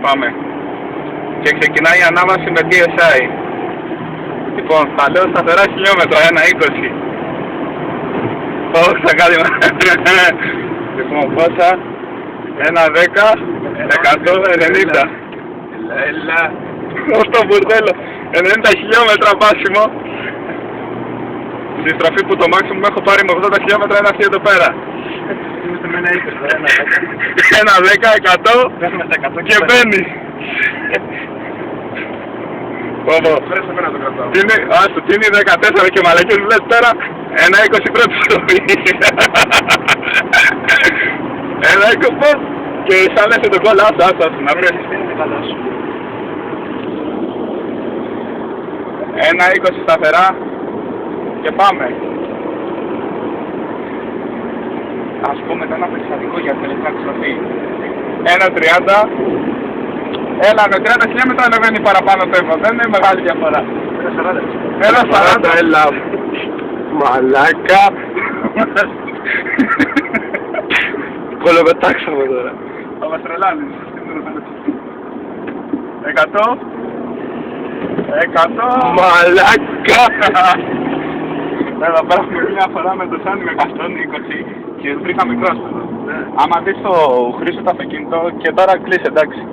πάμε. Και ξεκινάει η ανάβαση με DSI. Λοιπόν, θα λέω σταθερά χιλιόμετρα, 1,20. Όχι, θα κάνει. Λοιπόν, πόσα? 1,10, 190. Έλα. Αυτό μπουρδέλο. 90 χιλιόμετρα πάσιμο. Στη στροφή που το μάξιμο μου έχω πάρει με 80 χιλιόμετρα είναι αυτή εδώ πέρα. Είμαστε με 1,20, 1,10, 100 και μπαίνει. Πόπο. Βρες εμένα το κρατάω. Άστο, τι είναι 14 και μαλακές μου λες τώρα. 1,20 πρέπει στο πει. 1,20 πώς. Και σαν έφε το κόλλα, άστο, να βρεις. 1,20 σταθερά. Και πάμε. Ας πούμε ένα περιστατικό για τελευταία στροφή. 1,30. Έλα, με 30 χιλιόμετρα ανεβαίνει παραπάνω το έβο. Δεν είναι μεγάλη διαφορά. 1,40. Έλα. Μαλάκα. Κολοπετάξαμε τώρα. Θα μας τρελάνεις. 100. 100. Μαλάκα. Εδώ πέρα έχουμε μια φορά με το Σάνι με 120 και βρήκα μικρό άσπρο. Άμα δεις το Χρήστο το αυτοκίνητο και τώρα κλείσει, εντάξει.